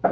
All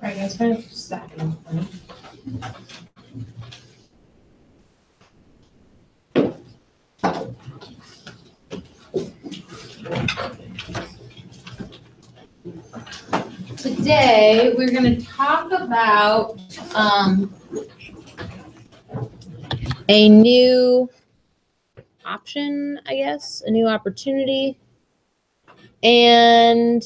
right, guys, kind of stacking. Today, we're going to talk about a new option, I guess, a new opportunity, and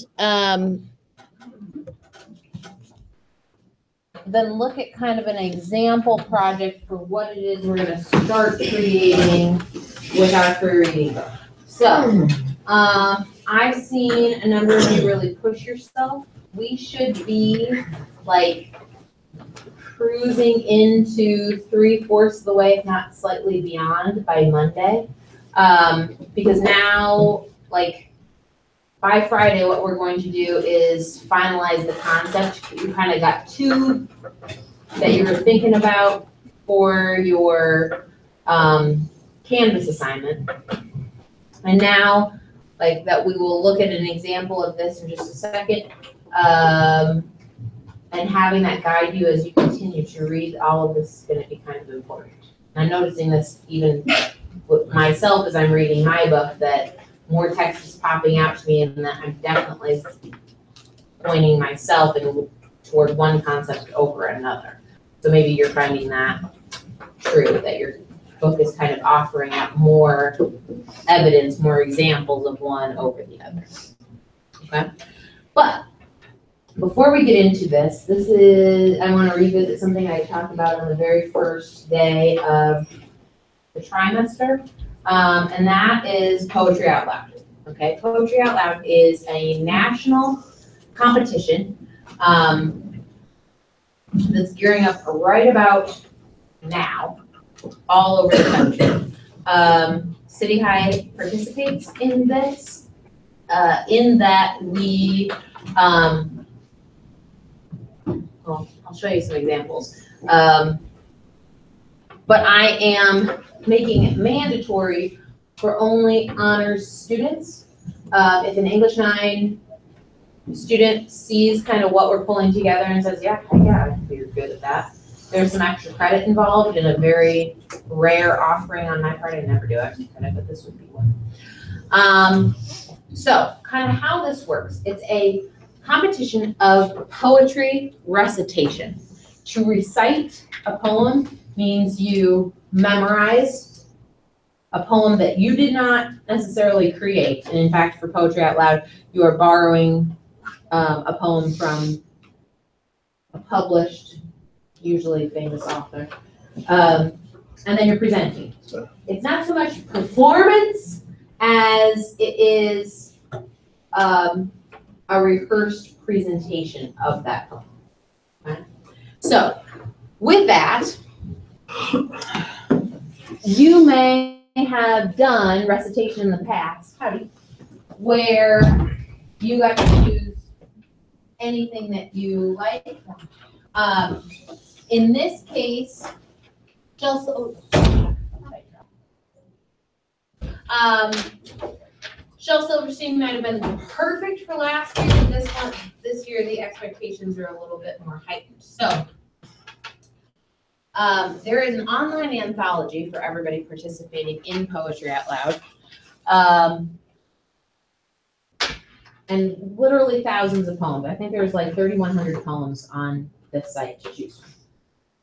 then look at kind of an example project for what it is we're going to start creating with our free reading book. So, I've seen a number of you really push yourself. We should be like cruising into 3/4 of the way, if not slightly beyond, by Monday. Because now, like, by Friday, what we're going to do is finalize the concept. You kind of got two that you were thinking about for your Canvas assignment. And now, like, that we will look at an example of this in just a second. And having that guide you as you continue to read all of this is going to be kind of important. And I'm noticing this even with myself as I'm reading my book, that more text is popping out to me, and that I'm definitely pointing myself in toward one concept over another. So maybe you're finding that true, that you're book is kind of offering up more evidence, more examples of one over the other. Okay? But before we get into this, I want to revisit something I talked about on the very first day of the trimester, and that is Poetry Out Loud. Okay, Poetry Out Loud is a national competition that's gearing up right about now all over the country. City High participates in this, in that we, well, I'll show you some examples. But I am making it mandatory for only honors students. If an English 9 student sees kind of what we're pulling together and says, yeah, I think you're good at that, there's some extra credit involved in a very rare offering on my part. I never do extra credit, but this would be one. So kind of how this works, it's a competition of poetry recitation. To recite a poem means you memorize a poem that you did not necessarily create. And in fact, for Poetry Out Loud, you are borrowing a poem from a published, usually famous author. And then you're presenting. It's not so much performance as it is a rehearsed presentation of that poem. Okay? So with that, you may have done recitation in the past, where you got to choose anything that you like. In this case, Shel Silverstein might have been perfect for last year, but this year the expectations are a little bit more heightened. So there is an online anthology for everybody participating in Poetry Out Loud. And literally thousands of poems. I think there's like 3,100 poems on this site to choose from.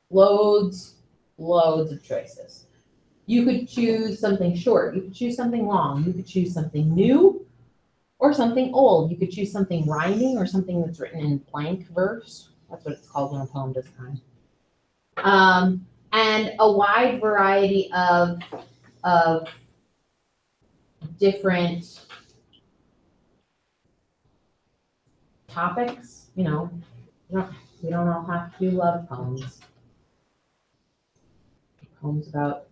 Loads of choices. You could choose something short, you could choose something long, you could choose something new or something old. You could choose something rhyming or something that's written in blank verse. That's what it's called when a poem does rhyme. And a wide variety of different topics. You know, we don't all have to do love poems. Poems about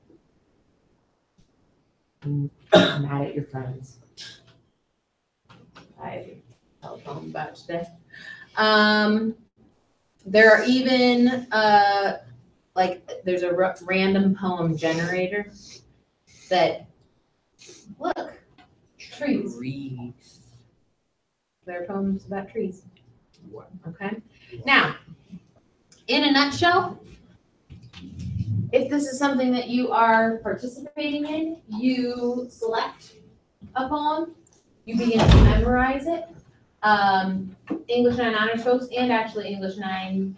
being mad at your friends. I tell a poem about today. There are even there's a random poem generator that, look, trees. There are poems about trees. Okay. Now, in a nutshell, if this is something that you are participating in, you select a poem, you begin to memorize it. English 9 honors folks and actually English 9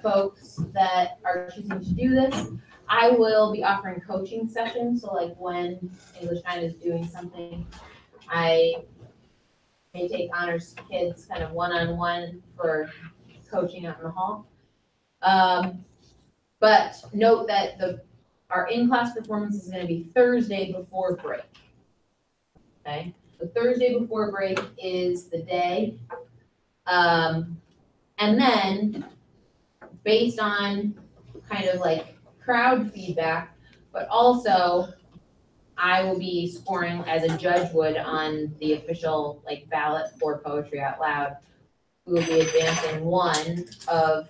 folks that are choosing to do this, I will be offering coaching sessions. So like when English 9 is doing something, I may take honors kids kind of one-on-one for coaching out in the hall. But note that our in-class performance is going to be Thursday before break. Okay, so Thursday before break is the day. And then based on kind of like crowd feedback, but also I will be scoring as a judge would on the official like ballot for Poetry Out Loud. We will be advancing one of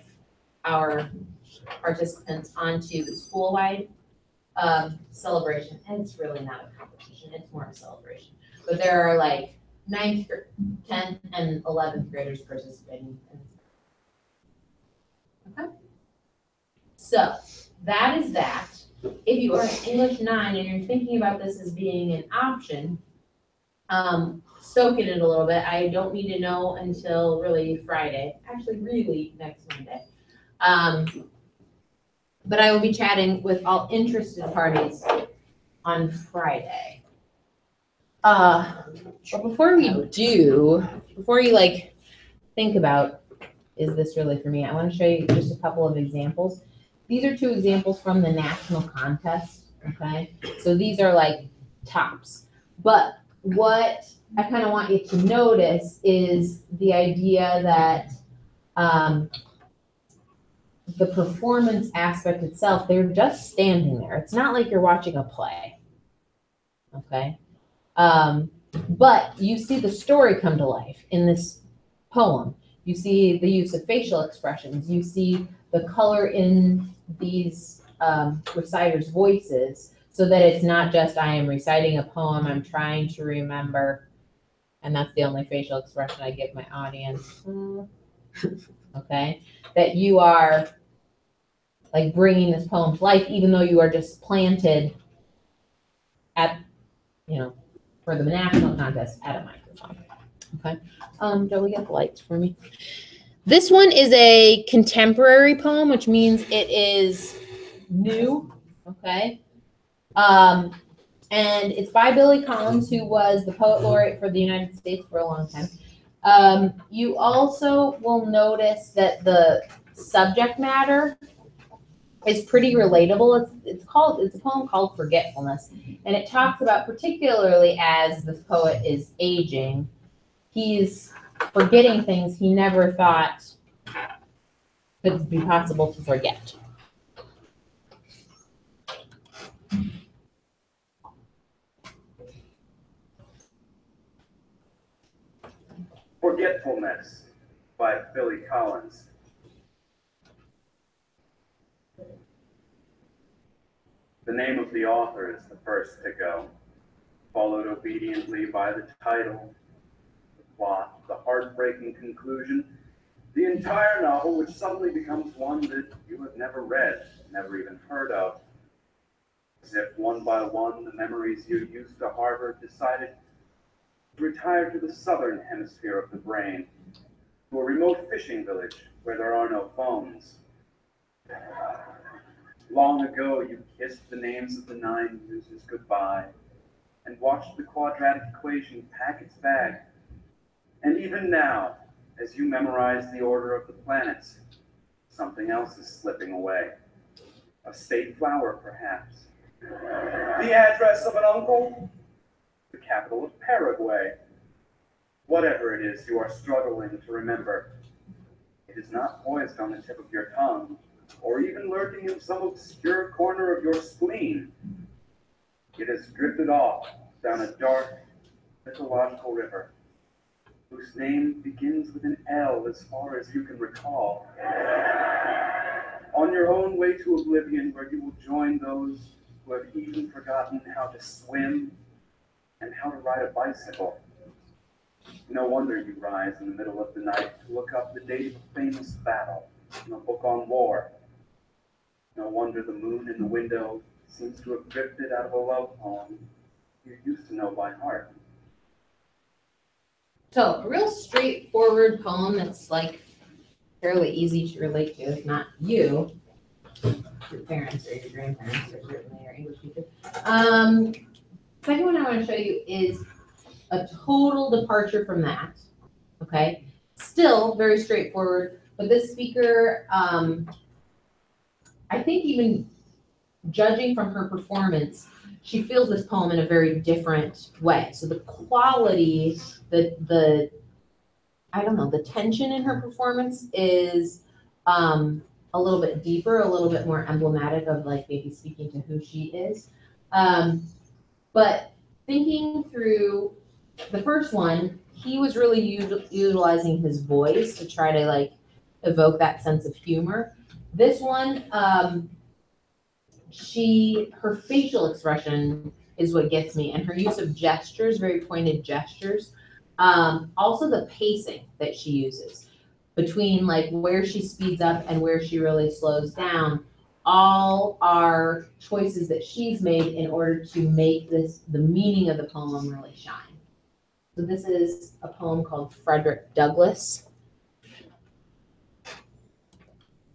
our participants onto the school-wide celebration. And it's really not a competition, it's more of a celebration. But there are like 9th, 10th, and 11th graders participating. Okay. So that is that. If you are an English 9 and you're thinking about this as being an option, soak in it a little bit. I don't need to know until really Friday, actually really next Monday. But I will be chatting with all interested parties on Friday. But before you like think about, is this really for me? I want to show you just a couple of examples. These are 2 examples from the national contest, okay? So these are like tops. But what I kind of want you to notice is the idea that the performance aspect itself, they're just standing there. It's not like you're watching a play, okay? But you see the story come to life in this poem. You see the use of facial expressions. You see the color in these reciters' voices, so that it's not just I am reciting a poem, I'm trying to remember, and that's the only facial expression I give my audience. Okay? That you are like bringing this poem to life, even though you are just planted at, for the national contest at a microphone. Okay. Joe, we get the lights for me. This one is a contemporary poem, which means it is new. Okay. And it's by Billy Collins, who was the poet laureate for the United States for a long time. You also will notice that the subject matter is pretty relatable. It's a poem called Forgetfulness, and it talks about, particularly as this poet is aging, he's forgetting things he never thought could be possible to forget. Forgetfulness by Billy Collins. The name of the author is the first to go, followed obediently by the title, the plot, the heartbreaking conclusion, the entire novel, which suddenly becomes one that you have never read, never even heard of. As if one by one the memories you used to harbor decided to retire to the southern hemisphere of the brain, to a remote fishing village where there are no phones. Long ago, you kissed the names of the 9 muses goodbye and watched the quadratic equation pack its bag. And even now, as you memorize the order of the planets, something else is slipping away. A state flower, perhaps. The address of an uncle? The capital of Paraguay? Whatever it is you are struggling to remember, it is not poised on the tip of your tongue, or even lurking in some obscure corner of your spleen. It has drifted off down a dark, mythological river, whose name begins with an L as far as you can recall. On your own way to oblivion, where you will join those who have even forgotten how to swim and how to ride a bicycle. No wonder you rise in the middle of the night to look up the date of a famous battle in a book on war. No wonder the moon in the window seems to have drifted out of a love poem you used to know by heart. So a real straightforward poem that's like fairly easy to relate to, if not you, your parents or your grandparents or certainly your English teacher. Second one I want to show you is a total departure from that. Okay, still very straightforward, but this speaker, I think even judging from her performance, she feels this poem in a very different way. So the quality, the I don't know, the tension in her performance is a little bit deeper, a little bit more emblematic of like maybe speaking to who she is. But thinking through the first one, he was really utilizing his voice to try to like evoke that sense of humor. This one, her facial expression is what gets me, and her use of gestures, very pointed gestures. Also the pacing that she uses between like where she speeds up and where she really slows down, all are choices that she's made in order to make the meaning of the poem really shine. So this is a poem called Frederick Douglass.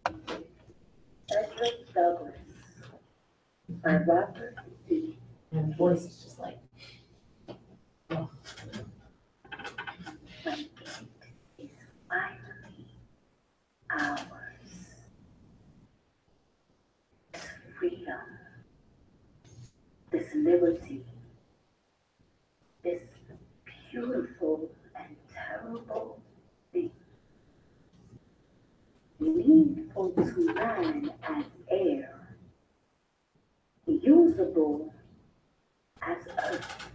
Frederick Douglass by Robert D. My voice is just like, It's finally ours. This freedom, this liberty, this beautiful and terrible thing, needful to man as air, usable as earth,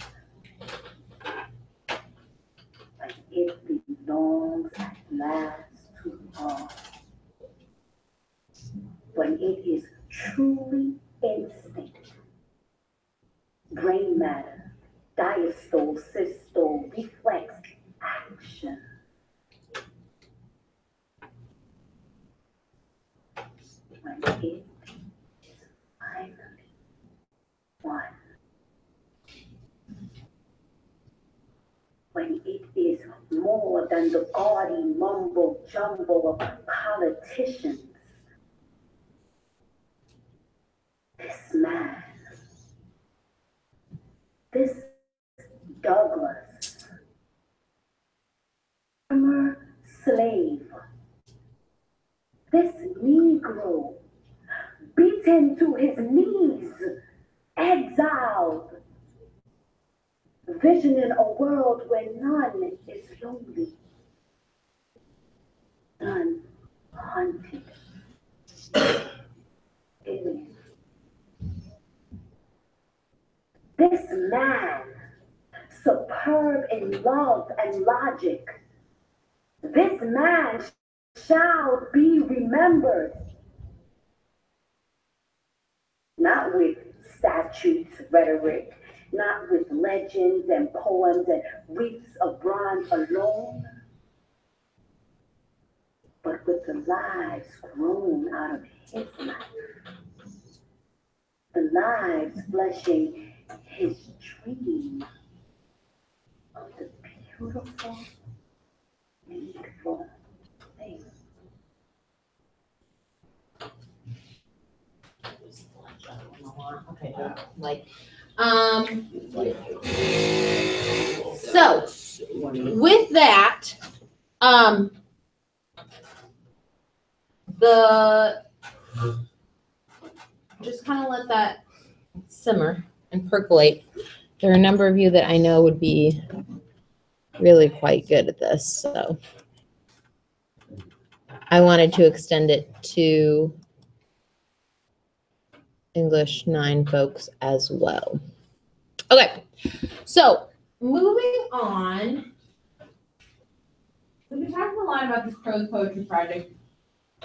but it belongs at last to all. When it is truly instinct, brain matter, diastole, systole, reflex, action. When it is finally one. When it is more than the gaudy mumbo jumbo of politicians. This man, this Douglas, former slave, this Negro, beaten to his knees, exiled, visioning a world where none is lonely, none hunted. Alien. This man, superb in love and logic, this man shall be remembered. Not with statutes, rhetoric, not with legends and poems and wreaths of bronze alone, but with the lives grown out of his life. The lives fleshing his dream of the beautiful, needful thing. okay, like, so with that, just kind of let that simmer and percolate. There are a number of you that I know would be really quite good at this, so I wanted to extend it to English 9 folks as well. Okay, so moving on. We've been talking a lot about this prose poetry project.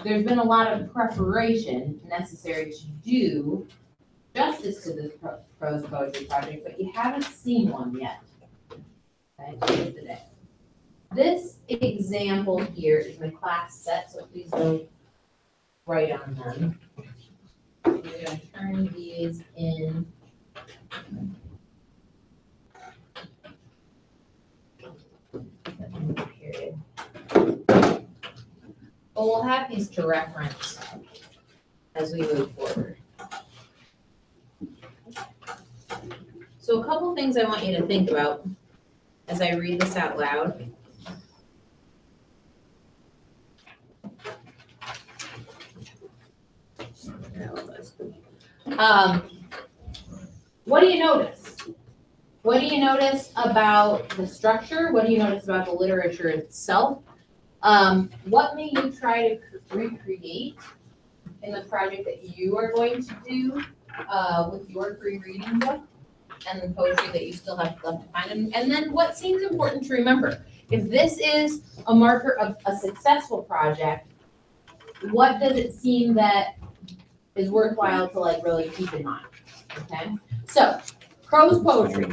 There's been a lot of preparation necessary to do justice to this prose poetry project, but you haven't seen one yet. Okay, today's the day. This example here is my class set, so please don't write on them. We're going to turn these in. Period. But we'll have these to reference as we move forward. So a couple things I want you to think about as I read this out loud. What do you notice? What do you notice about the structure? What do you notice about the literature itself? What may you try to recreate in the project that you are going to do with your free reading book and the poetry that you still have left to find? And then what seems important to remember? If this is a marker of a successful project, what does it seem that is worthwhile to like really keep in mind? Okay, so prose poetry.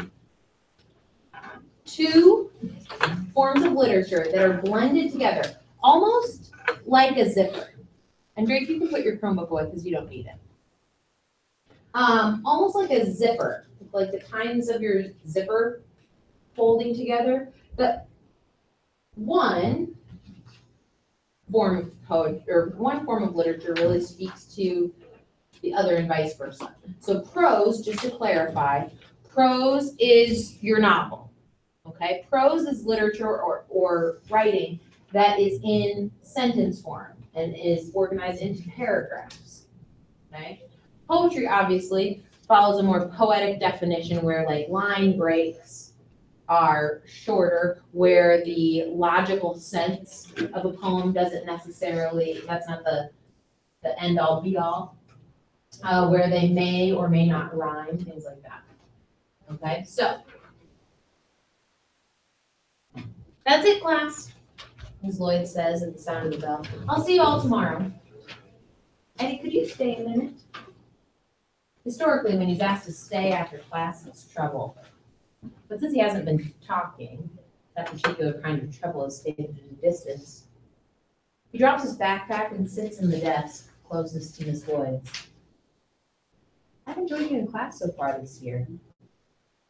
2 forms of literature that are blended together, almost like a zipper. And Drake, you can put your Chromebook away because you don't need it. Almost like a zipper, like the tines of your zipper folding together. But one form of poetry or one form of literature really speaks to the other and vice versa. So prose, just to clarify, Prose is your novel, okay? Prose is literature or writing that is in sentence form and is organized into paragraphs, okay? Poetry obviously follows a more poetic definition where like line breaks are shorter, where the logical sense of a poem doesn't necessarily, that's not the end all be all, where they may or may not rhyme, things like that. Okay, so that's it, class, as Lloyd says at the sound of the bell. I'll see you all tomorrow. Eddie, could you stay a minute? Historically, when he's asked to stay after class, it's trouble. But since he hasn't been talking, that particular kind of trouble has stayed at a distance. He drops his backpack and sits in the desk closest to Miss Lloyd's. I've enjoyed you in class so far this year,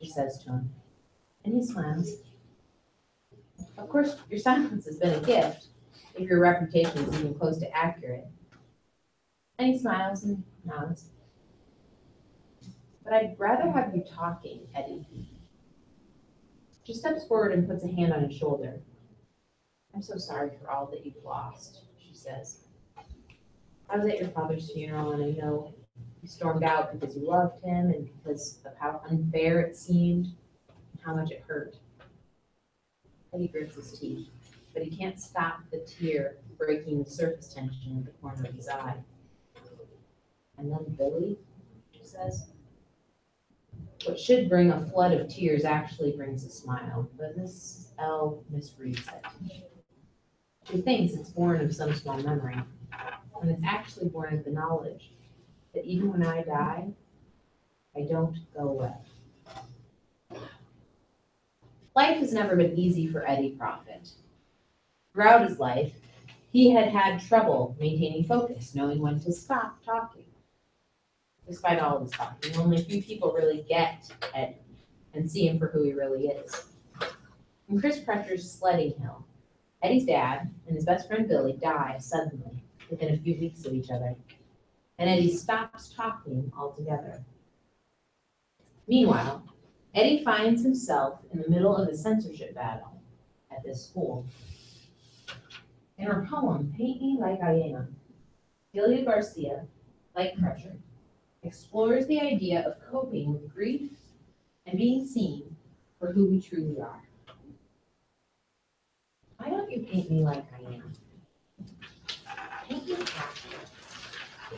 she says to him, and he smiles. Of course, your silence has been a gift, if your reputation is even close to accurate. And he smiles and nods. But I'd rather have you talking, Eddie. She steps forward and puts a hand on his shoulder. I'm so sorry for all that you've lost, she says. I was at your father's funeral, and I know you stormed out because you loved him and because of how unfair it seemed and how much it hurt. Eddie grits his teeth, but he can't stop the tear breaking the surface tension at the corner of his eye. And then Billy, she says. What should bring a flood of tears actually brings a smile, but Miss L misreads it. She thinks it's born of some small memory, when it's actually born of the knowledge that even when I die, I don't go away. Life has never been easy for Eddie Prophet. Throughout his life, he had had trouble maintaining focus, knowing when to stop talking. Despite all of his talking, only a few people really get Eddie and see him for who he really is. In Chris Crutcher's Sledding Hill, Eddie's dad and his best friend Billy die suddenly within a few weeks of each other, and Eddie stops talking altogether. Meanwhile, Eddie finds himself in the middle of a censorship battle at this school. In her poem, Paint Me Like I Am, Delia Garcia, like Crutcher, explores the idea of coping with grief and being seen for who we truly are. Why don't you paint me like I am? Paint me happy,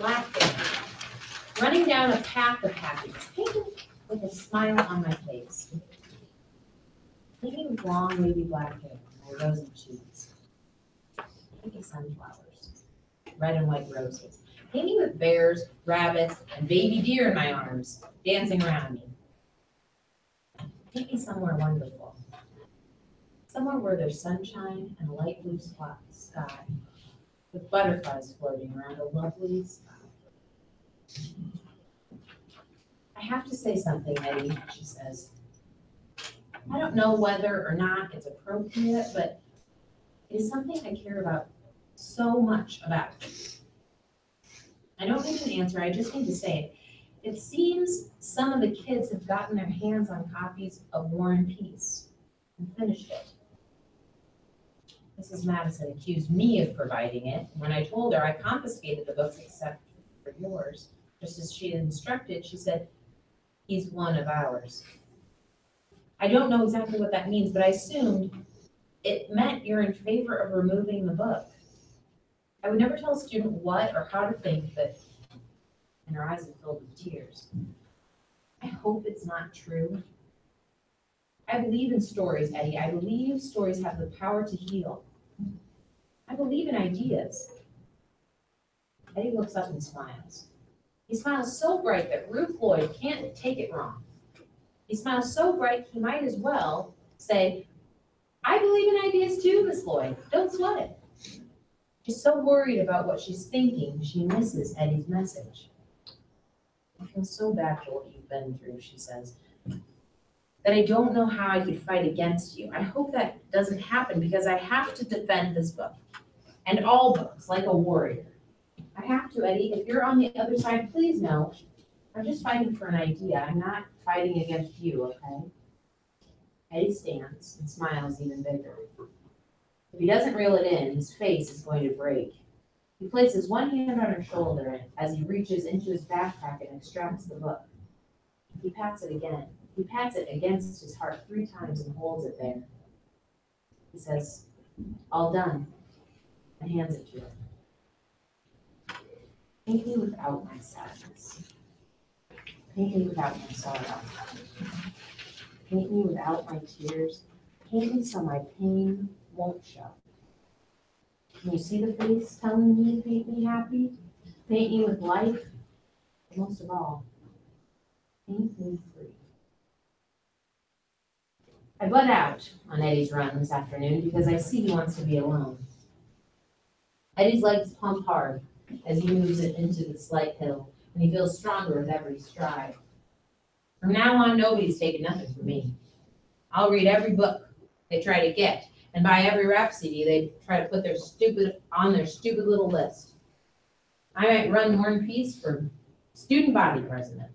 laughing, running down a path of happiness. Paint me with a smile on my face. Paint me with long, wavy black hair, my rosy cheeks. Paint me sunflowers, red and white roses. Paint me with bears, rabbits, and baby deer in my arms, dancing around me. Take me somewhere wonderful. Somewhere where there's sunshine and a light blue sky, with butterflies floating around a lovely sky. I have to say something, Eddie, she says. I don't know whether or not it's appropriate, but it is something I care about so much about. I don't need an answer, I just need to say it. It seems some of the kids have gotten their hands on copies of War and Peace and finished it. Mrs. Madison accused me of providing it. When I told her I confiscated the books except for yours, just as she had instructed, she said, he's one of ours. I don't know exactly what that means, but I assumed it meant you're in favor of removing the book. I would never tell a student what or how to think, but, and her eyes are filled with tears. I hope it's not true. I believe in stories, Eddie. I believe stories have the power to heal. I believe in ideas. Eddie looks up and smiles. He smiles so bright that Ruth Lloyd can't take it wrong. He smiles so bright he might as well say, I believe in ideas too, Miss Lloyd. Don't sweat it. She's so worried about what she's thinking, she misses Eddie's message. I feel so bad for what you've been through, she says, that I don't know how I could fight against you. I hope that doesn't happen because I have to defend this book and all books like a warrior. I have to, Eddie. If you're on the other side, please know I'm just fighting for an idea. I'm not fighting against you, okay? Eddie stands and smiles even bigger. If he doesn't reel it in, his face is going to break. He places one hand on her shoulder as he reaches into his backpack and extracts the book. He pats it again. He pats it against his heart 3 times and holds it there. He says, "All done," and hands it to her. Paint me without my sadness. Paint me without my sorrow. Paint me without my tears. Paint me so my pain won't show. Can you see the face telling me to paint me happy? Paint me with life. But most of all, paint me free. I butt out on Eddie's run this afternoon because I see he wants to be alone. Eddie's legs pump hard as he moves it into the slight hill, and he feels stronger with every stride. From now on, nobody's taking nothing from me. I'll read every book they try to get, and buy every rap CD they try to put their stupid little list. I might run War and Peace for student body president.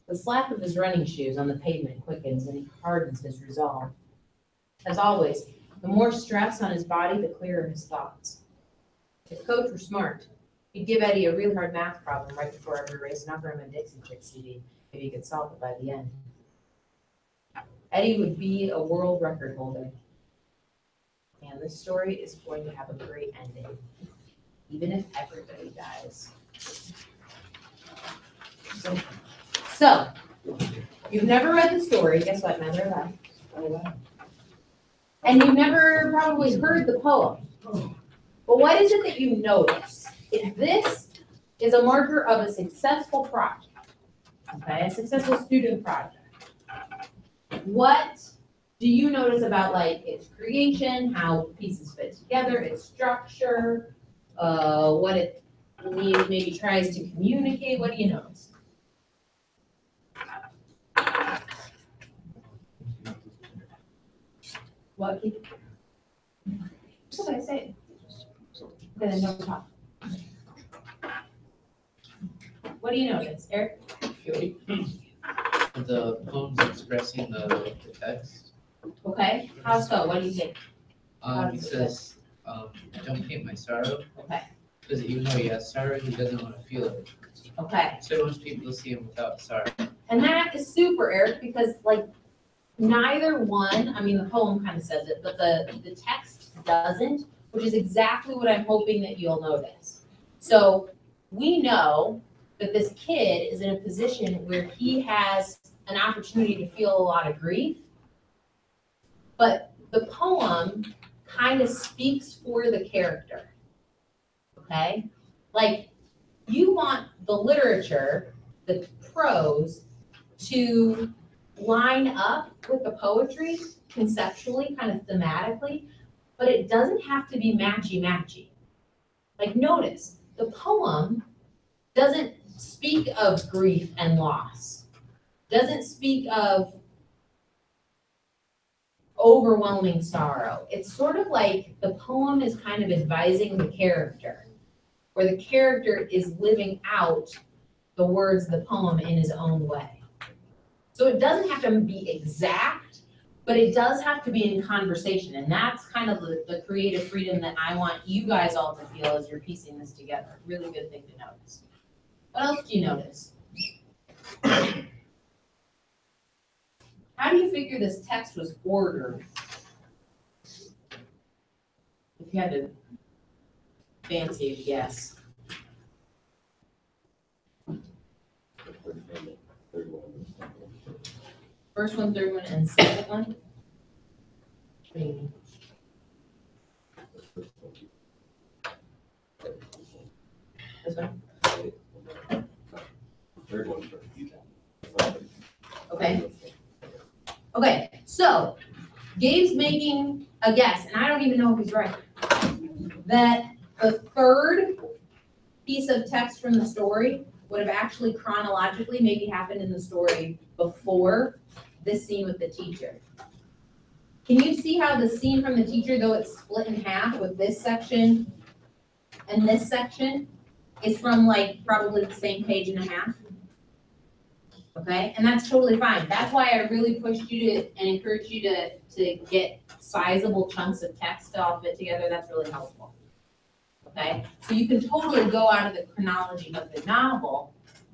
The slap of his running shoes on the pavement quickens, and he hardens his resolve. As always, the more stress on his body, the clearer his thoughts. If Coach were smart, he'd give Eddie a real hard math problem right before every race and offer him a Dixie Chick CD if he could solve it by the end. Eddie would be a world record holder. And this story is going to have a great ending, even if everybody dies. So, you've never read the story, guess what, neither have I. Oh, wow. And you've never probably heard the poem. But what is it that you notice? If this is a marker of a successful project, okay, a successful student project, what do you notice about like its creation, how pieces fit together, its structure, what it maybe tries to communicate? What do you notice? What? What did I say? Okay, then don't talk. What do you notice, Eric? The poem's expressing the text. Okay, how so? What do you think? He says, don't paint my sorrow. Okay, Because even though he has sorrow, he doesn't want to feel it. okay. So he wants people to see him without sorrow. And that is super, Eric, because like neither one, I mean, the poem kind of says it, but the text doesn't, which is exactly what I'm hoping that you'll notice. So we know that this kid is in a position where he has an opportunity to feel a lot of grief, but the poem kind of speaks for the character, okay? Like, you want the literature, the prose, to line up with the poetry conceptually, kind of thematically, but it doesn't have to be matchy-matchy. Like, notice, the poem doesn't speak of grief and loss, doesn't speak of overwhelming sorrow. It's sort of like the poem is kind of advising the character, where the character is living out the words of the poem in his own way. So it doesn't have to be exact, but it does have to be in conversation. And that's kind of the creative freedom that I want you guys all to feel as you're piecing this together. Really good thing to notice. What else do you notice? How do you figure this text was ordered? If you had to fancy guess. First one, third one, and second one? Maybe. This one? Okay. Okay, so Gabe's making a guess, and I don't even know if he's right, that the third piece of text from the story would have actually chronologically maybe happened in the story before this scene with the teacher. Can you see how the scene from the teacher, though it's split in half with this section and this section, is from like probably the same page and a half? Okay, and that's totally fine. That's why I really pushed you to and encouraged you to get sizable chunks of text to all fit together. That's really helpful. Okay, so you can totally go out of the chronology of the novel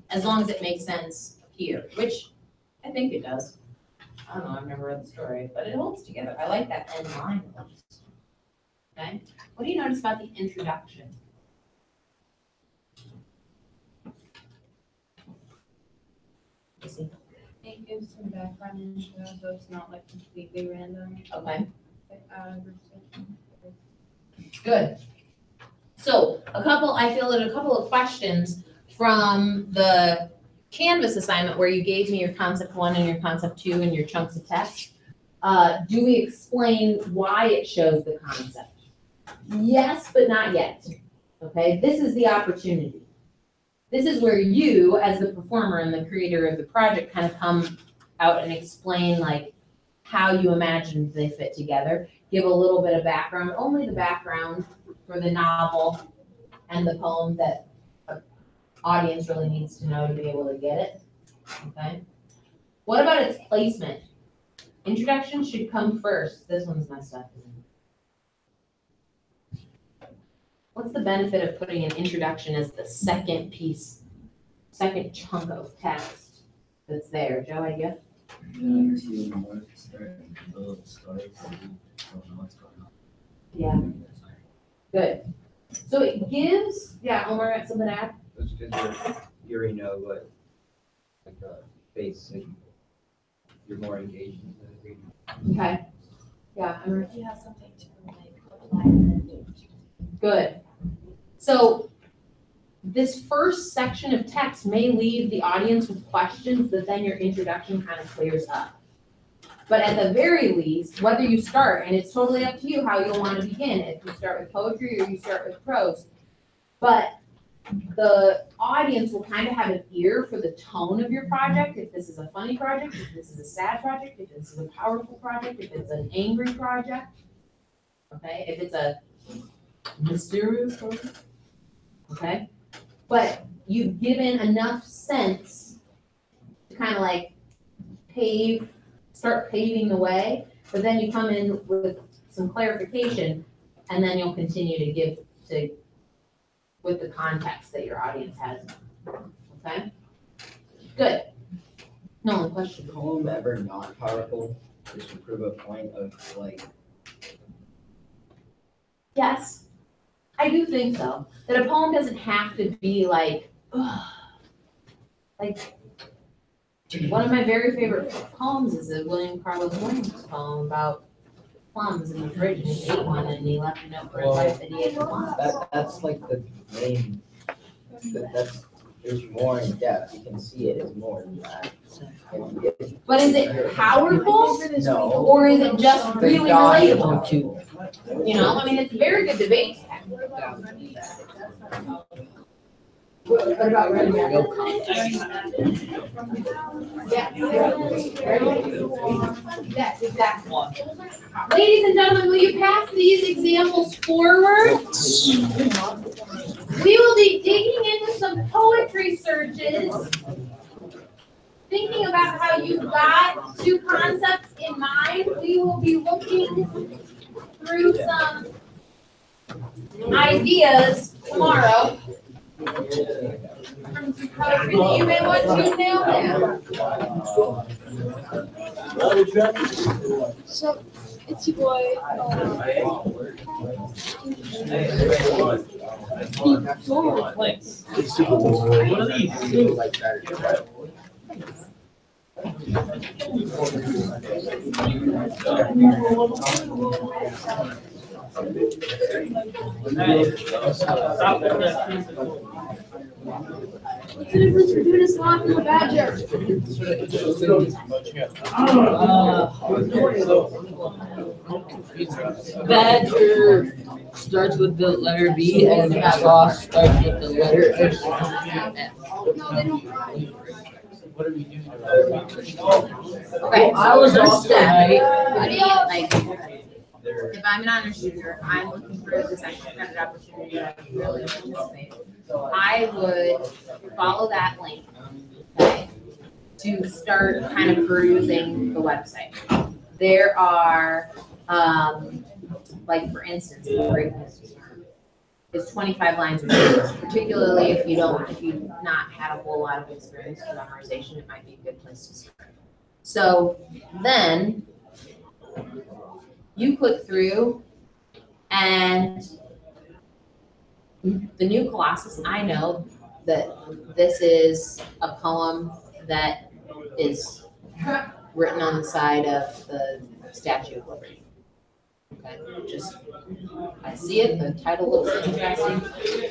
as long as it makes sense here, which I think it does. I don't know, I've never read the story, but it holds together. I like that end line at least. Okay, what do you notice about the introduction? It gives some background info, so it's not like completely random. Okay, Research. good. So I feel that a couple of questions from the Canvas assignment where you gave me your concept 1 and your concept 2 and your chunks of text. Do we explain why it shows the concept? Yes, but not yet. Okay, this is the opportunity. This is where you, as the performer and the creator of the project, kind of come out and explain like how you imagined they fit together. Give a little bit of background, only the background for the novel and the poem that an audience really needs to know to be able to get it. Okay. What about its placement? Introduction should come first. This one's messed up. What's the benefit of putting an introduction as the second piece, second chunk of text that's there? Joe, idea? Yeah. Good. So it gives, yeah, Omar got something to add? It's because you already know what, like, basic, you're more engaged in the reading. Okay. Yeah, I'm You have something to like apply to. good. So this first section of text may leave the audience with questions that then your introduction kind of clears up. But at the very least, whether you start, and it's totally up to you how you'll want to begin, if you start with poetry or you start with prose, but the audience will kind of have an ear for the tone of your project, if this is a funny project, if this is a sad project, if this is a powerful project, if it's an angry project, okay, if it's a mysterious project, okay? But you've given enough sense to kind of like start paving the way, but then you come in with some clarification, and then you'll continue to give with the context that your audience has. Okay? Good. No question. Poem ever not powerful, just to prove a point of like. Yes, I do think so. That a poem doesn't have to be like one of my very favorite poems is a William Carlos Williams poem about plums in the fridge, and he ate one and he left a note for his wife that he ate the plums. That's like the main. There's more in depth. You can see it as more than that. But is it powerful? No. Or is it just really relatable? Too. You know, I mean, it's a very good debate. What about ready? Yeah. Yes, exactly. Ladies and gentlemen, will you pass these examples forward? We will be digging into some poetry searches, thinking about how you've got 2 concepts in mind. We will be looking through some ideas tomorrow from some poetry that you may want to nail down. So it's your boy. What's the difference between a sloth and a badger? Badger starts with the letter B and sloth starts with the letter S. No, they don't. Okay, I was also right. I mean, like, if I'm an honor shooter, I'm looking for this extra credit opportunity to really participate. I would follow that link, okay? to start kind of perusing the website. There are, like for instance, is 25 lines of words, particularly if you've not had a whole lot of experience with memorization, it might be a good place to start. So then you click through, and the New Colossus, I know that this is a poem that is written on the side of the Statue of Liberty. Okay, I see it, the title looks interesting.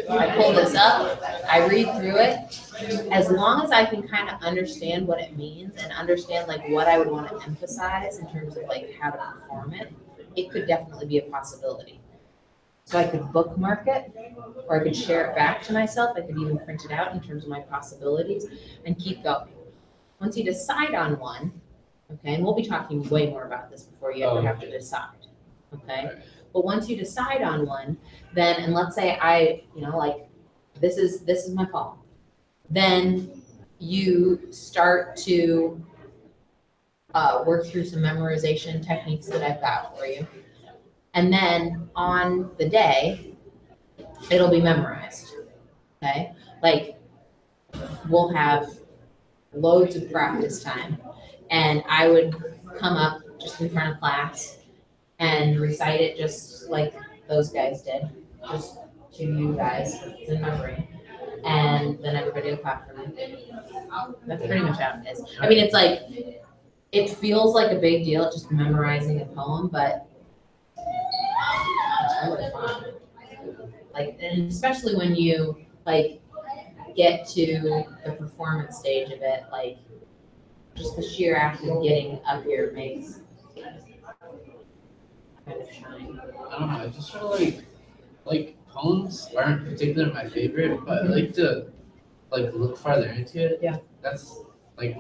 I pull this up, I read through it. As long as I can kind of understand what it means and understand like what I would want to emphasize in terms of like how to perform it, it could definitely be a possibility. So I could bookmark it, or I could share it back to myself. I could even print it out in terms of my possibilities and keep going. Once you decide on one, okay, and we'll be talking way more about this before you ever have to decide, okay? But once you decide on one, then, and let's say this is my poem. Then you start to work through some memorization techniques that I've got for you. And then on the day, it'll be memorized, okay? Like, we'll have loads of practice time. And I would come up just in front of class and recite it just like those guys did, just to you guys in my brain. And then everybody will clap for me. That's pretty much how it is. I mean, it's like, it feels like a big deal just memorizing a poem, but it's really fun. Like, and especially when you like get to the performance stage of it, like just the sheer act of getting up here makes kind of shine. I don't know, I just feel like poems aren't particularly my favorite, but I like to like look farther into it. Yeah. That's like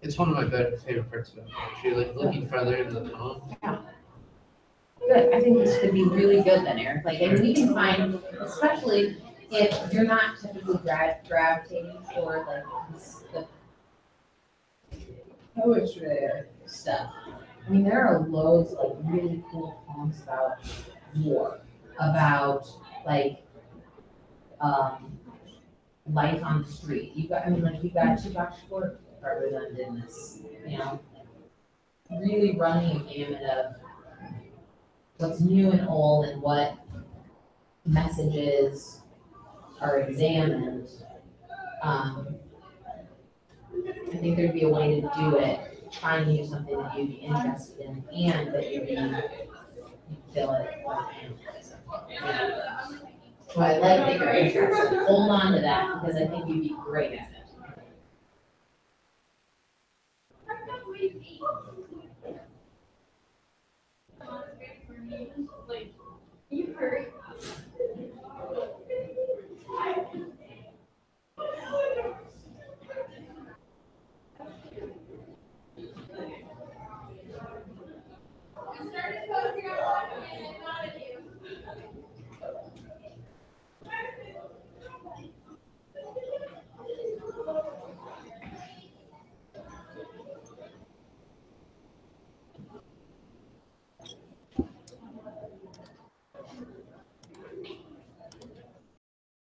it's one of my favorite parts of poetry, like looking farther into the poem. Good, I think this could be really good then, Eric, like, and we can find, especially if you're not typically gravitating toward like the poetry stuff. I mean, there are loads of really cool poems about war, about like, life on the street. You got Tupac Shakur represented in this, you know, really running a gamut of what's new and old and what messages are examined. I think there'd be a way to do it, trying to do something that you'd be interested in and that you'd feel it. So I like that you're interested. Hold on to that because I think you'd be great at it. You hurt.